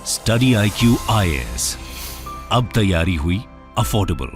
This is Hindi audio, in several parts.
स्टडी IQ IAS, अब तैयारी हुई अफोर्डेबल।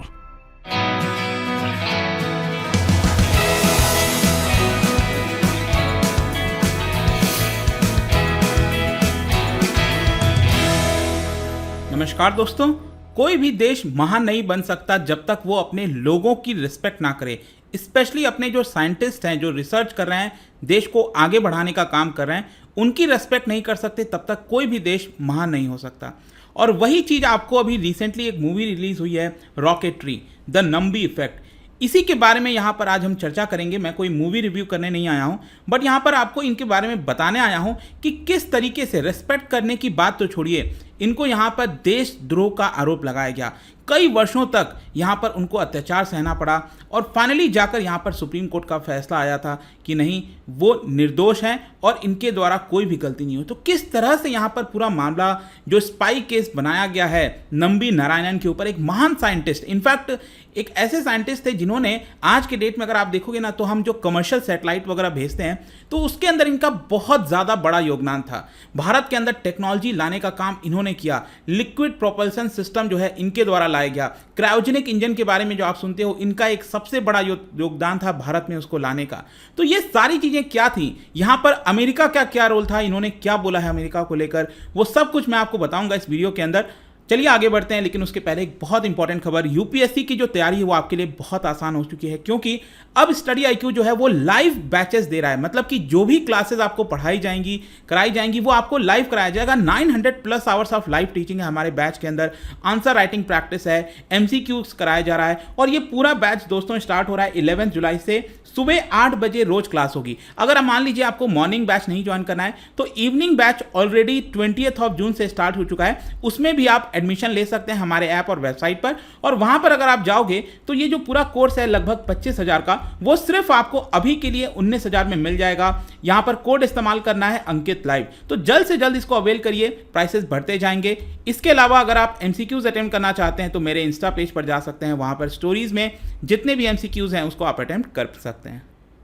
नमस्कार दोस्तों, कोई भी देश महान नहीं बन सकता जब तक वो अपने लोगों की रिस्पेक्ट ना करे। स्पेशली अपने जो साइंटिस्ट हैं, जो रिसर्च कर रहे हैं, देश को आगे बढ़ाने का काम कर रहे हैं, उनकी रिस्पेक्ट नहीं कर सकते तब तक कोई भी देश महान नहीं हो सकता। और वही चीज़ आपको अभी रिसेंटली एक मूवी रिलीज हुई है, रॉकेटरी द नंबी इफेक्ट। इसी के बारे में यहाँ पर आज हम चर्चा करेंगे। मैं कोई मूवी रिव्यू करने नहीं आया हूँ, बट यहाँ पर आपको इनके बारे में बताने आया हूँ कि किस तरीके से रेस्पेक्ट करने की बात तो छोड़िए, इनको यहाँ पर देशद्रोह का आरोप लगाया गया। कई वर्षों तक यहाँ पर उनको अत्याचार सहना पड़ा और फाइनली जाकर यहाँ पर सुप्रीम कोर्ट का फैसला आया था कि नहीं, वो निर्दोष हैं और इनके द्वारा कोई भी गलती नहीं हुई। तो किस तरह से यहाँ पर पूरा मामला जो स्पाई केस बनाया गया है नंबी नारायणन के ऊपर, एक महान साइंटिस्ट, इनफैक्ट एक ऐसे साइंटिस्ट थे जिन्होंने आज के डेट में अगर आप देखोगे ना, तो हम जो कमर्शियल सैटेलाइट वगैरह भेजते हैं तो उसके अंदर इनका बहुत ज़्यादा बड़ा योगदान था। भारत के अंदर टेक्नोलॉजी लाने का काम इन्होंने किया। लिक्विड प्रोपल्सन सिस्टम जो है इनके द्वारा लाया गया। क्रायोजेनिक इंजन के बारे में जो आप सुनते हो, इनका एक सबसे बड़ा योगदान था भारत में उसको लाने का। तो ये सारी चीज़ें क्या थी, यहाँ पर अमेरिका का क्या रोल था, इन्होंने क्या बोला है अमेरिका को लेकर, वो सब कुछ मैं आपको बताऊंगा इस वीडियो के अंदर। चलिए आगे बढ़ते हैं, लेकिन उसके पहले एक बहुत इंपॉर्टेंट खबर। यूपीएससी की जो तैयारी है वो आपके लिए बहुत आसान हो चुकी है, क्योंकि अब स्टडी IQ जो है वो लाइव बैचेस दे रहा है। मतलब कि जो भी क्लासेस आपको पढ़ाई जाएंगी, कराई जाएंगी, वो आपको लाइव कराया जाएगा। 900+ आवर्स ऑफ लाइव टीचिंग है हमारे बैच के अंदर। आंसर राइटिंग प्रैक्टिस है, MCQs कराया जा रहा है। और ये पूरा बैच दोस्तों स्टार्ट हो रहा है 11 जुलाई से। सुबह 8 बजे रोज क्लास होगी। अगर मान लीजिए आपको मॉर्निंग बैच नहीं ज्वाइन करना है तो इवनिंग बैच ऑलरेडी 20 जून से स्टार्ट हो चुका है। उसमें भी आप एडमिशन ले सकते हैं हमारे ऐप और वेबसाइट पर। और वहां पर अगर आप जाओगे तो ये जो पूरा कोर्स है लगभग 25,000 का, वो सिर्फ आपको अभी के लिए 19,000 में मिल जाएगा। यहां पर कोड इस्तेमाल करना है अंकित लाइव। तो जल्द से जल्द इसको अवेल करिए, प्राइसेस बढ़ते जाएंगे। इसके अलावा अगर आप MCQs अटेम्प्ट करना चाहते हैं तो मेरे इंस्टा पेज पर जा सकते हैं। वहां पर स्टोरीज में जितने भी MCQs हैं उसको आप अटेम्प्ट कर सकते हैं।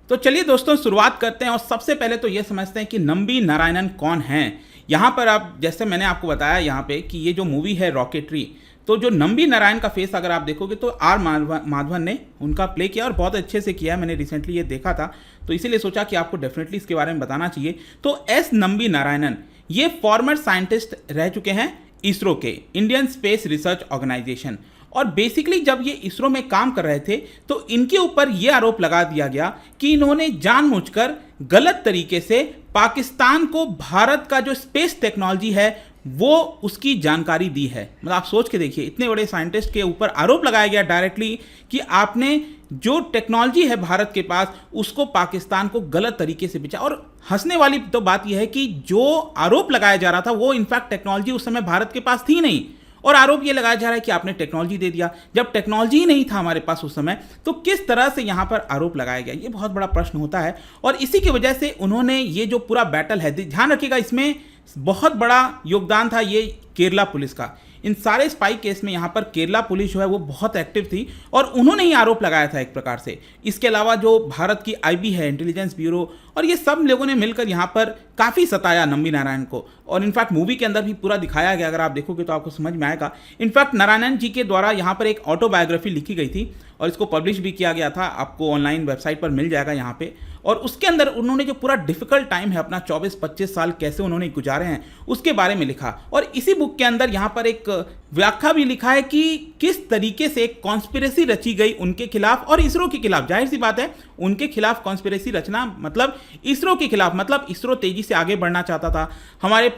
तो चलिए दोस्तों शुरुआत करते हैं और सबसे पहले तो ये समझते हैं कि नंबी नारायणन कौन हैं। यहाँ पर आप, जैसे मैंने आपको बताया यहाँ पे कि ये जो मूवी है रॉकेटरी, तो जो नंबी नारायण का फेस अगर आप देखोगे तो R माधवन ने उनका प्ले किया और बहुत अच्छे से किया है। मैंने रिसेंटली ये देखा था तो इसीलिए सोचा कि आपको डेफिनेटली इसके बारे में बताना चाहिए। तो S नंबी नारायणन ये फॉर्मर साइंटिस्ट रह चुके हैं इसरो के, इंडियन स्पेस रिसर्च ऑर्गेनाइजेशन। और बेसिकली जब ये इसरो में काम कर रहे थे तो इनके ऊपर ये आरोप लगा दिया गया कि इन्होंने जानबूझकर गलत तरीके से पाकिस्तान को भारत का जो स्पेस टेक्नोलॉजी है वो उसकी जानकारी दी है। मतलब आप सोच के देखिए, इतने बड़े साइंटिस्ट के ऊपर आरोप लगाया गया डायरेक्टली कि आपने जो टेक्नोलॉजी है भारत के पास उसको पाकिस्तान को गलत तरीके से बेचा। और हंसने वाली तो बात यह है कि जो आरोप लगाया जा रहा था वो इनफैक्ट टेक्नोलॉजी उस समय भारत के पास थी नहीं, और आरोप ये लगाया जा रहा है कि आपने टेक्नोलॉजी दे दिया जब टेक्नोलॉजी ही नहीं था हमारे पास उस समय। तो किस तरह से यहाँ पर आरोप लगाया गया, ये बहुत बड़ा प्रश्न होता है। और इसी की वजह से उन्होंने ये जो पूरा बैटल है, ध्यान रखिएगा इसमें बहुत बड़ा योगदान था ये केरला पुलिस का। इन सारे स्पाई केस में यहाँ पर केरला पुलिस जो है वो बहुत एक्टिव थी और उन्होंने ही आरोप लगाया था एक प्रकार से। इसके अलावा जो भारत की IB है, इंटेलिजेंस ब्यूरो, और ये सब लोगों ने मिलकर यहाँ पर काफ़ी सताया नंबी नारायण को। और इनफैक्ट मूवी के अंदर भी पूरा दिखाया गया, अगर आप देखोगे तो आपको समझ में आएगा। इनफैक्ट नारायणन जी के द्वारा यहाँ पर एक ऑटोबायोग्राफी लिखी गई थी और इसको पब्लिश भी किया गया था। आपको ऑनलाइन वेबसाइट पर मिल जाएगा यहाँ पे। और उसके अंदर उन्होंने जो पूरा डिफिकल्ट टाइम है अपना 24-25 साल कैसे उन्होंने गुजारे हैं उसके बारे में लिखा। और इसी बुक के अंदर यहाँ पर एक व्याख्या भी लिखा है कि किस तरीके से एक कॉन्स्पिरेसी रची गई उनके खिलाफ और इसरो के खिलाफ। जाहिर सी बात है, उनके खिलाफ कॉन्स्पिरेसी रचना मतलब इसरो के खिलाफ, मतलब इसरो तेजी से आगे बढ़ना चाहता था। हमारे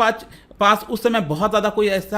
पास उस समय बहुत ज़्यादा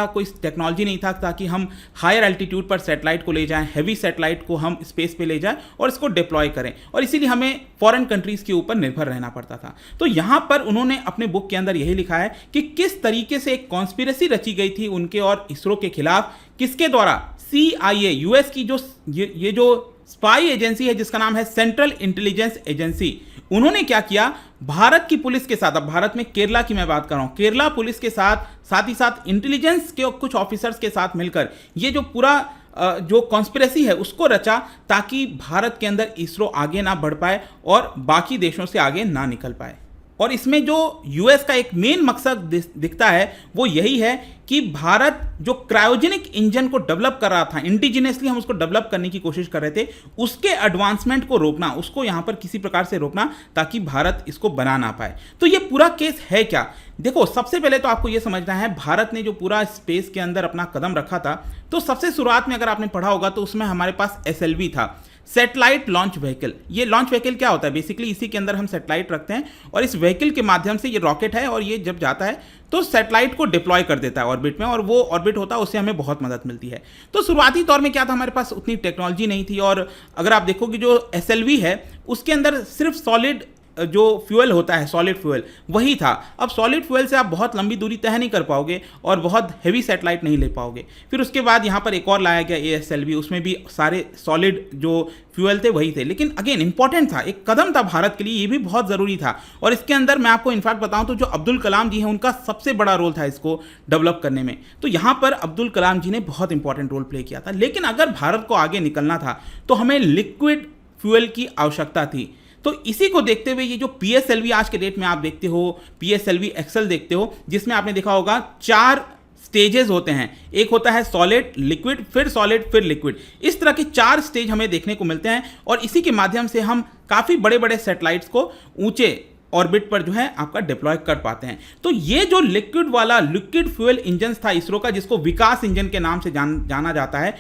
कोई टेक्नोलॉजी नहीं था ताकि हम हायर एल्टीट्यूड पर सैटेलाइट को ले जाएं, हैवी सैटेलाइट को हम स्पेस पे ले जाएं और इसको डिप्लॉय करें। और इसीलिए हमें फॉरेन कंट्रीज़ के ऊपर निर्भर रहना पड़ता था। तो यहाँ पर उन्होंने अपने बुक के अंदर यही लिखा है कि किस तरीके से एक कॉन्स्पिरेसी रची गई थी उनके और इसरो के खिलाफ, किसके द्वारा। CIA, US की जो ये जो स्पाई एजेंसी है जिसका नाम है सेंट्रल इंटेलिजेंस एजेंसी, उन्होंने क्या किया, भारत की पुलिस के साथ, अब भारत में केरला की मैं बात कर रहा हूं, केरला पुलिस के साथ ही साथ इंटेलिजेंस के कुछ ऑफिसर्स के साथ मिलकर ये जो पूरा जो कॉन्स्पिरेसी है उसको रचा ताकि भारत के अंदर इसरो आगे ना बढ़ पाए और बाकी देशों से आगे ना निकल पाए। और इसमें जो यूएस का एक मेन मकसद दिखता है वो यही है कि भारत जो क्रायोजेनिक इंजन को डेवलप कर रहा था, इंडिजिनियसली हम उसको डेवलप करने की कोशिश कर रहे थे, उसके एडवांसमेंट को रोकना, उसको यहां पर किसी प्रकार से रोकना ताकि भारत इसको बना ना पाए। तो ये पूरा केस है क्या? देखो, सबसे पहले तो आपको यह समझना है भारत ने जो पूरा स्पेस के अंदर अपना कदम रखा था, तो सबसे शुरुआत में अगर आपने पढ़ा होगा तो उसमें हमारे पास SLV था, सैटेलाइट लॉन्च व्हीकल। ये लॉन्च व्हीकल क्या होता है? बेसिकली इसी के अंदर हम सैटेलाइट रखते हैं और इस व्हीकल के माध्यम से, ये रॉकेट है और ये जब जाता है तो सैटेलाइट को डिप्लॉय कर देता है ऑर्बिट में, और वो ऑर्बिट होता है, उससे हमें बहुत मदद मिलती है। तो शुरुआती तौर में क्या था, हमारे पास उतनी टेक्नोलॉजी नहीं थी, और अगर आप देखोगे जो SLV है उसके अंदर सिर्फ सॉलिड जो फ्यूल होता है, सॉलिड फ्यूल, वही था। अब सॉलिड फ्यूल से आप बहुत लंबी दूरी तय नहीं कर पाओगे और बहुत हेवी सैटेलाइट नहीं ले पाओगे। फिर उसके बाद यहाँ पर एक और लाया गया ASLV, उसमें भी सारे सॉलिड जो फ्यूल थे वही थे, लेकिन अगेन इंपॉर्टेंट था, एक कदम था भारत के लिए, ये भी बहुत ज़रूरी था। और इसके अंदर मैं आपको इनफैक्ट बताऊं तो जो अब्दुल कलाम जी हैं उनका सबसे बड़ा रोल था इसको डेवलप करने में। तो यहाँ पर अब्दुल कलाम जी ने बहुत इंपॉर्टेंट रोल प्ले किया था। लेकिन अगर भारत को आगे निकलना था तो हमें लिक्विड फ्यूल की आवश्यकता थी। तो इसी को देखते हुए ये जो PSLV आज के डेट में आप देखते हो, PSLV एक्सेल देखते हो, जिसमें आपने देखा होगा 4 स्टेजेस होते हैं। एक होता है सॉलिड, लिक्विड, फिर सॉलिड, फिर लिक्विड। इस तरह के 4 स्टेज हमें देखने को मिलते हैं और इसी के माध्यम से हम काफ़ी बड़े बड़े सैटेलाइट्स को ऊंचे ऑर्बिट पर जो है आपका डिप्लॉय कर पाते हैं। तो ये जो लिक्विड फ्यूल इंजन था इसरो का, जिसको विकास इंजन के नाम से जाना जाता है,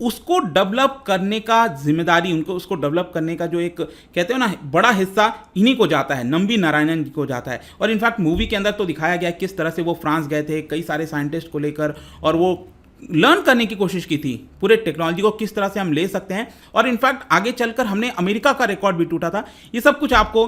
उसको डेवलप करने का जिम्मेदारी, उसको डेवलप करने का जो एक कहते हो ना बड़ा हिस्सा इन्हीं को जाता है, नंबी नारायणन जी को जाता है। और इनफैक्ट मूवी के अंदर तो दिखाया गया किस तरह से वो फ्रांस गए थे कई सारे साइंटिस्ट को लेकर, और वो लर्न करने की कोशिश की थी पूरे टेक्नोलॉजी को किस तरह से हम ले सकते हैं, और इनफैक्ट आगे चलकर हमने अमेरिका का रिकॉर्ड भी टूटा था। ये सब कुछ आपको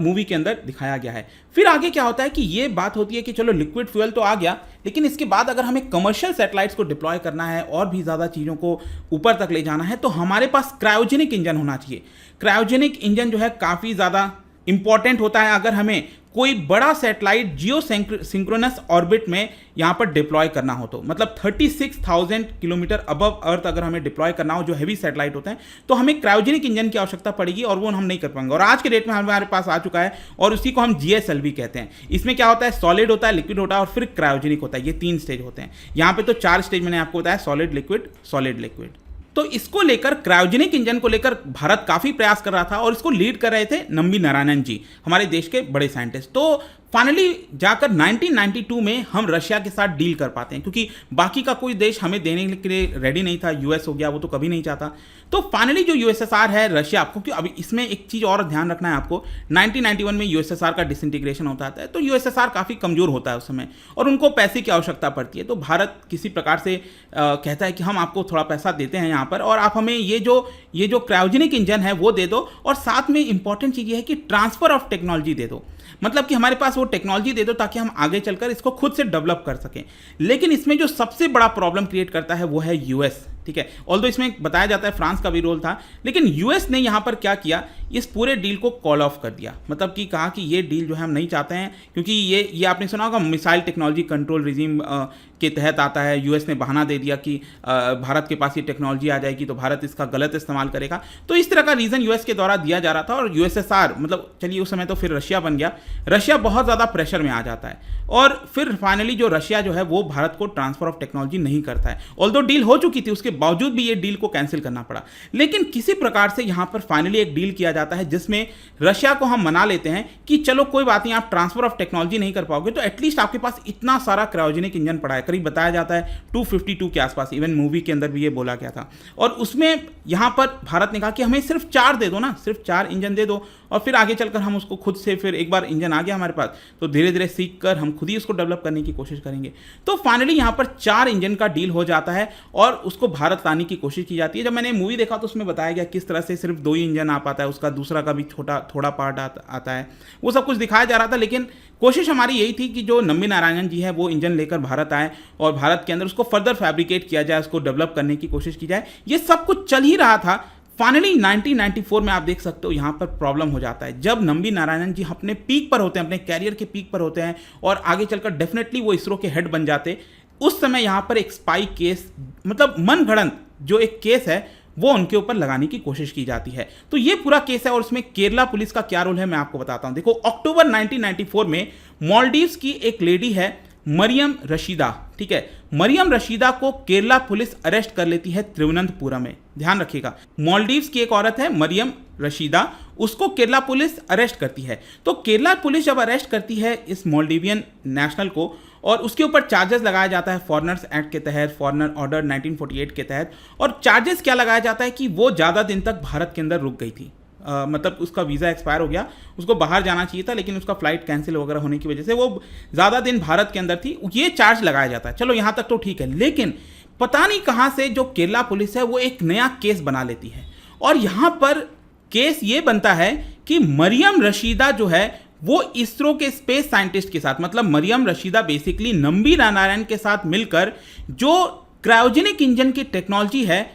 मूवी के अंदर दिखाया गया है। फिर आगे क्या होता है कि ये बात होती है कि चलो लिक्विड फ्यूल तो आ गया, लेकिन इसके बाद अगर हमें कमर्शियल सैटेलाइट्स को डिप्लॉय करना है और भी ज़्यादा चीज़ों को ऊपर तक ले जाना है, तो हमारे पास क्रायोजेनिक इंजन होना चाहिए। क्रायोजेनिक इंजन जो है काफ़ी ज़्यादा इंपॉर्टेंट होता है अगर हमें कोई बड़ा सैटेलाइट जियो सिंक्रोनस ऑर्बिट में यहाँ पर डिप्लॉय करना हो। तो मतलब 36,000 किलोमीटर अबव अर्थ अगर हमें डिप्लॉय करना हो, जो हैवी सैटेलाइट होते हैं, तो हमें क्रायोजेनिक इंजन की आवश्यकता पड़ेगी और वो हम नहीं कर पाएंगे। और आज के डेट में हमारे पास आ चुका है और उसी को हम GSLV कहते हैं। इसमें क्या होता है, सॉलिड होता है, लिक्विड होता है और फिर क्रायोजेनिक होता है। ये 3 स्टेज होते हैं। यहाँ पे तो 4 स्टेज मैंने आपको बताया, सॉलिड, लिक्विड, सॉलिड, लिक्विड। तो इसको लेकर, क्रायोजेनिक इंजन को लेकर भारत काफ़ी प्रयास कर रहा था और इसको लीड कर रहे थे नंबी नारायणन जी, हमारे देश के बड़े साइंटिस्ट। तो फाइनली जाकर 1992 में हम रशिया के साथ डील कर पाते हैं, क्योंकि बाकी का कोई देश हमें देने के लिए रेडी नहीं था। यूएस हो गया, वो तो कभी नहीं चाहता। तो फाइनली जो USSR है, रशिया, क्योंकि अभी इसमें एक चीज़ और ध्यान रखना है आपको, 1991 में USSR का डिसइंटीग्रेशन होता है, तो USSR काफ़ी कमज़ोर होता है उस समय और उनको पैसे की आवश्यकता पड़ती है। तो भारत किसी प्रकार से कहता है कि हम आपको थोड़ा पैसा देते हैं यहाँ पर, और आप हमें ये जो क्रायोजेनिक इंजन है वो दे दो, और साथ में इंपॉर्टेंट चीज़ ये है कि ट्रांसफ़र ऑफ टेक्नोलॉजी दे दो। मतलब कि हमारे पास वो टेक्नोलॉजी दे दो ताकि हम आगे चलकर इसको खुद से डेवलप कर सकें। लेकिन इसमें जो सबसे बड़ा प्रॉब्लम क्रिएट करता है वो है यूएस, ठीक है। ऑल्दो इसमें बताया जाता है फ्रांस का भी रोल था, लेकिन यूएस ने यहाँ पर क्या किया, इस पूरे डील को कॉल ऑफ कर दिया। मतलब कि कहा कि ये डील जो है हम नहीं चाहते हैं, क्योंकि ये आपने सुना होगा मिसाइल टेक्नोलॉजी कंट्रोल रिजीम के तहत आता है। यूएस ने बहाना दे दिया कि भारत के पास ये टेक्नोलॉजी आ जाएगी तो भारत इसका गलत इस्तेमाल करेगा। तो इस तरह का रीज़न यूएस के द्वारा दिया जा रहा था, और यूएसएसआर, मतलब चलिए उस समय तो फिर रशिया बन गया, रशिया बहुत ज़्यादा प्रेशर में आ जाता है और फिर फाइनली जो रशिया जो है वो भारत को ट्रांसफर ऑफ टेक्नोलॉजी नहीं करता है। ऑल्दो डील हो चुकी थी, उसके बावजूद भी ये डील को कैंसिल करना पड़ा। लेकिन किसी प्रकार से यहाँ पर फाइनली एक डील किया जाता है जिसमें रशिया को हम मना लेते हैं कि चलो कोई बात नहीं, आप ट्रांसफर ऑफ टेक्नोलॉजी नहीं कर पाओगे तो एटलीस्ट आपके पास इतना सारा क्रायोजेनिक इंजन पड़ा है, करीब बताया जाता है 252 के आसपास, इवन मूवी के अंदर भी ये बोला गया था। और उसमें यहाँ पर भारत ने कहा कि हमें सिर्फ 4 दे दो ना, सिर्फ 4 इंजन दे दो, और फिर आगे चलकर हम उसको खुद से, फिर एक बार इंजन आ गया हमारे पास तो धीरे धीरे सीख कर हम खुद ही उसको डेवलप करने की कोशिश करेंगे। तो फाइनली यहाँ पर 4 इंजन का डील हो जाता है और उसको भारत लाने की कोशिश की जाती है। जब मैंने मूवी देखा तो उसमें बताया गया किस तरह से सिर्फ 2 ही इंजन आ पाता है, उसका दूसरा का भी थोड़ा पार्ट आता है, वो सब कुछ दिखाया जा रहा था। लेकिन कोशिश हमारी यही थी कि जो नंबी नारायणन जी है वो इंजन लेकर भारत आए और भारत के अंदर उसको फर्दर फैब्रिकेट किया जाए, उसको डेवलप करने की कोशिश की जाए। ये सब कुछ चल ही रहा था। फाइनली 1994 में आप देख सकते हो यहाँ पर प्रॉब्लम हो जाता है, जब नंबी नारायणन जी अपने पीक पर होते हैं, अपने कैरियर के पीक पर होते हैं और आगे चलकर डेफिनेटली वो इसरो के हेड बन जाते। उस समय यहाँ पर एक स्पाई केस, मतलब मनगढ़ंत जो एक केस है वो उनके ऊपर लगाने की कोशिश की जाती है। तो ये पूरा केस है और उसमें केरला पुलिस का क्या रोल है मैं आपको बताता हूं। देखो, अक्टूबर 1994 में मालदीव्स की एक लेडी है मरियम रशीदा, ठीक है, मरियम रशीदा को केरला पुलिस अरेस्ट कर लेती है तिरुवनंतपुरम में। ध्यान रखिएगा, मालदीव्स की एक औरत है मरियम रशीदा, उसको केरला पुलिस अरेस्ट करती है। तो केरला पुलिस जब अरेस्ट करती है इस मालदीवियन नेशनल को और उसके ऊपर चार्जेस लगाया जाता है फॉरेनर्स एक्ट के तहत, फॉरेनर ऑर्डर 1948 के तहत। और चार्जेस क्या लगाया जाता है कि वो ज़्यादा दिन तक भारत के अंदर रुक गई थी, मतलब उसका वीज़ा एक्सपायर हो गया, उसको बाहर जाना चाहिए था लेकिन उसका फ्लाइट कैंसिल वगैरह होने की वजह से वो ज़्यादा दिन भारत के अंदर थी, ये चार्ज लगाया जाता है। चलो यहाँ तक तो ठीक है, लेकिन पता नहीं कहाँ से जो केरला पुलिस है वो एक नया केस बना लेती है और यहाँ पर केस ये बनता है कि मरियम रशीदा जो है वो इसरो के स्पेस साइंटिस्ट के साथ, मतलब मरियम रशीदा बेसिकली नंबी नारायण के साथ मिलकर जो क्रायोजेनिक इंजन की टेक्नोलॉजी है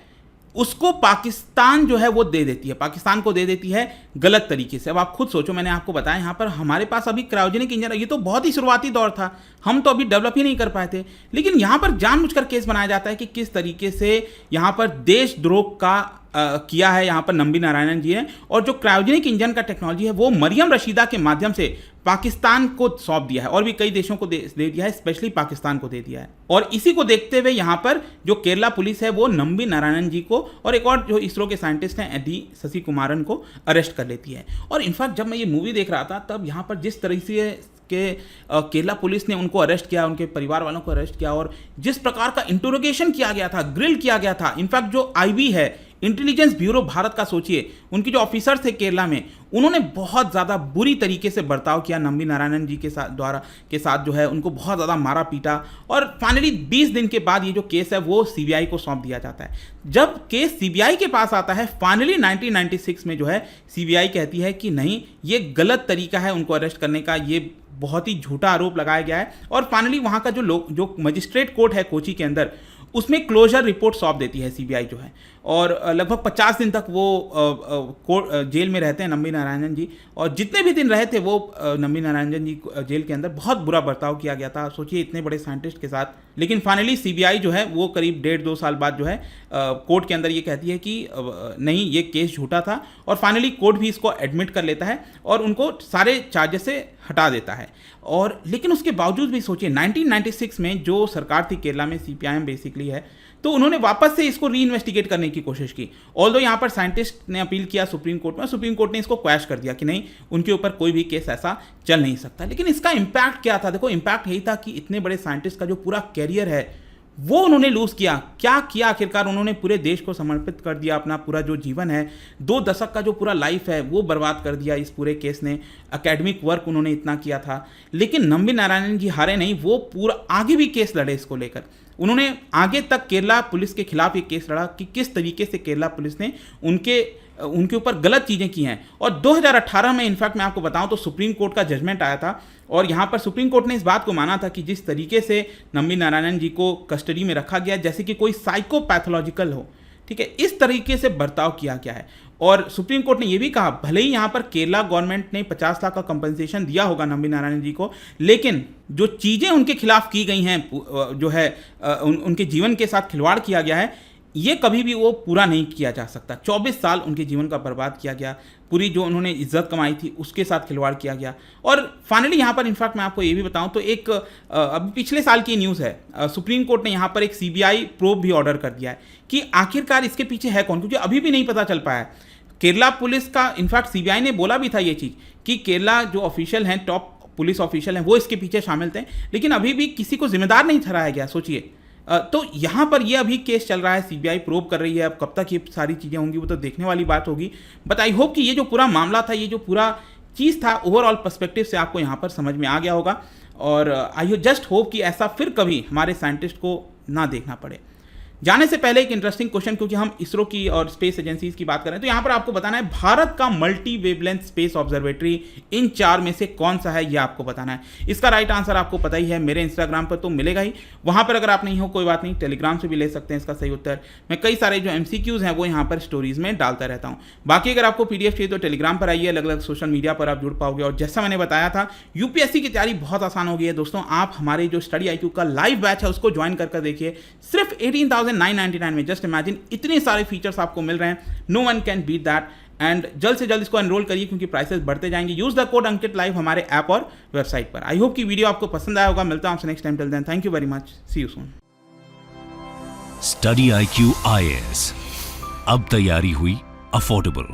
उसको पाकिस्तान जो है वो दे देती है, पाकिस्तान को दे देती है गलत तरीके से। अब आप खुद सोचो, मैंने आपको बताया यहाँ पर हमारे पास अभी क्रायोजेनिक इंजन, ये तो बहुत ही शुरुआती दौर था, हम तो अभी डेवलप ही नहीं कर पाए थे, लेकिन यहाँ पर जानबूझकर केस बनाया जाता है कि किस तरीके से यहाँ पर देशद्रोह का किया है यहाँ पर नंबी नारायणन जी है और जो क्रायोजेनिक इंजन का टेक्नोलॉजी है वो मरियम रशीदा के माध्यम से पाकिस्तान को सौंप दिया है और भी कई देशों को दे दिया है, स्पेशली पाकिस्तान को दे दिया है। और इसी को देखते हुए यहाँ पर जो केरला पुलिस है वो नंबी नारायणन जी को और एक और जो इसरो के साइंटिस्ट हैं डी शशि कुमारन को अरेस्ट कर लेती है। और इनफैक्ट जब मैं ये मूवी देख रहा था तब यहाँ पर जिस तरह से के केरला पुलिस ने उनको अरेस्ट किया, उनके परिवार वालों को अरेस्ट किया और जिस प्रकार का इंटरोगेशन किया गया था, ग्रिल किया गया था, इनफैक्ट जो आईबी है इंटेलिजेंस ब्यूरो भारत का, सोचिए उनके जो ऑफिसर थे केरला में, उन्होंने बहुत ज़्यादा बुरी तरीके से बर्ताव किया नंबी नारायणन जी के साथ जो है उनको बहुत ज़्यादा मारा पीटा और फाइनली 20 दिन के बाद ये जो केस है वो सीबीआई को सौंप दिया जाता है। जब केस सीबीआई के पास आता है फाइनली 1996 में जो है सीबीआई कहती है कि नहीं, ये गलत तरीका है उनको अरेस्ट करने का, ये बहुत ही झूठा आरोप लगाया गया है। और फाइनली वहाँ का जो मजिस्ट्रेट कोर्ट है कोची के अंदर, उसमें क्लोजर रिपोर्ट सौंप देती है सीबीआई जो है और लगभग 50 दिन तक वो जेल में रहते हैं नंबी नारायणन जी। और जितने भी दिन रहे थे वो नंबी नारायणन जी जेल के अंदर बहुत बुरा बर्ताव किया गया था, सोचिए इतने बड़े साइंटिस्ट के साथ। लेकिन फाइनली सीबीआई जो है वो करीब 1.5-2 साल बाद जो है कोर्ट के अंदर ये कहती है कि नहीं, ये केस झूठा था और फाइनली कोर्ट भी इसको एडमिट कर लेता है और उनको सारे चार्जेस से हटा देता है। और लेकिन उसके बावजूद भी सोचिए 1996 में जो सरकार थी केरला में, सीपीआईएम बेसिकली है, तो उन्होंने वापस से इसको री इन्वेस्टिगेट करने की कोशिश की। ऑल्दो यहाँ पर साइंटिस्ट ने अपील किया सुप्रीम कोर्ट में, सुप्रीम कोर्ट ने इसको क्वैश कर दिया कि नहीं, उनके ऊपर कोई भी केस ऐसा चल नहीं सकता। लेकिन इसका इम्पैक्ट क्या था? देखो, इम्पैक्ट यही था कि इतने बड़े साइंटिस्ट का जो पूरा कैरियर है वो उन्होंने लूज किया। क्या किया आखिरकार? उन्होंने पूरे देश को समर्पित कर दिया, अपना पूरा जो जीवन है, 2 दशक का जो पूरा लाइफ है वो बर्बाद कर दिया इस पूरे केस ने। एकेडमिक वर्क उन्होंने इतना किया था, लेकिन नंबी नारायणन जी हारे नहीं, वो पूरा आगे भी केस लड़े इसको लेकर। उन्होंने आगे तक केरला पुलिस के खिलाफ एक केस लड़ा कि किस तरीके से केरला पुलिस ने उनके ऊपर गलत चीज़ें की हैं। और 2018 में इनफैक्ट मैं आपको बताऊं तो सुप्रीम कोर्ट का जजमेंट आया था और यहाँ पर सुप्रीम कोर्ट ने इस बात को माना था कि जिस तरीके से नंबी नारायणन जी को कस्टडी में रखा गया जैसे कि कोई साइकोपैथोलॉजिकल हो, ठीक है, इस तरीके से बर्ताव किया गया है। और सुप्रीम कोर्ट ने यह भी कहा, भले ही यहाँ पर केरला गवर्नमेंट ने 50 लाख का कंपनसेशन दिया होगा नंबी नारायणन जी को, लेकिन जो चीज़ें उनके खिलाफ की गई हैं, जो है उनके जीवन के साथ खिलवाड़ किया गया है, ये कभी भी वो पूरा नहीं किया जा सकता। 24 साल उनके जीवन का बर्बाद किया गया, पूरी जो उन्होंने इज्जत कमाई थी उसके साथ खिलवाड़ किया गया। और फाइनली यहाँ पर इनफैक्ट मैं आपको ये भी बताऊँ तो एक अभी पिछले साल की न्यूज़ है, सुप्रीम कोर्ट ने यहाँ पर एक सीबीआई प्रोब भी ऑर्डर कर दिया है कि आखिरकार इसके पीछे है कौन, क्योंकि अभी भी नहीं पता चल पाया है। केरला पुलिस का इनफैक्ट सीबीआई ने बोला भी था ये चीज़ कि केरला जो ऑफिशियल हैं, टॉप पुलिस ऑफिशियल हैं, वो इसके पीछे शामिल थे, लेकिन अभी भी किसी को जिम्मेदार नहीं ठहराया गया। सोचिए, तो यहाँ पर ये अभी केस चल रहा है, सीबीआई प्रोब कर रही है। अब कब तक ये सारी चीज़ें होंगी वो तो देखने वाली बात होगी। बट आई होप कि ये जो पूरा मामला था, ये जो पूरा चीज़ था, ओवरऑल पर्सपेक्टिव से आपको यहाँ पर समझ में आ गया होगा। और आई जस्ट होप कि ऐसा फिर कभी हमारे साइंटिस्ट को ना देखना पड़े। जाने से पहले एक इंटरेस्टिंग क्वेश्चन, क्योंकि हम इसरो की और स्पेस एजेंसीज की बात कर रहे हैं, तो यहाँ पर आपको बताना है भारत का मल्टी वेवलेंथ स्पेस ऑब्जर्वेटरी इन 4 में से कौन सा है, ये आपको बताना है। इसका राइट आंसर आपको पता ही है, मेरे इंस्टाग्राम पर तो मिलेगा ही, वहाँ पर अगर आप नहीं हो कोई बात नहीं, टेलीग्राम से भी ले सकते हैं इसका सही उत्तर। मैं कई सारे जो MCQs हैं वो यहाँ पर स्टोरीज में डालता रहता हूँ। बाकी अगर आपको PDF चाहिए तो टेलीग्राम पर आइए, अलग अलग सोशल मीडिया पर आप जुड़ पाओगे। और जैसा मैंने बताया था, UPSC की तैयारी बहुत आसान हो गई है दोस्तों। आप हमारे जो स्टडी IQ का लाइव बैच है उसको ज्वाइन कर देखिए, सिर्फ 18,000 $999 में। जस्ट इमेजिन, इतने सारे फीचर्स आपको मिल रहे हैं, no one can beat that. And जल्द से जल्द इसको एनरोल करिए क्योंकि प्राइसेस बढ़ते जाएंगे। Use the code Ankit live हमारे ऐप और वेबसाइट पर। आई होप कि वीडियो आपको पसंद आया होगा। मिलता हूं आपसे next time. Till then, thank you very much, see you soon. Study IQ IAS, अब तैयारी हुई अफोर्डेबल।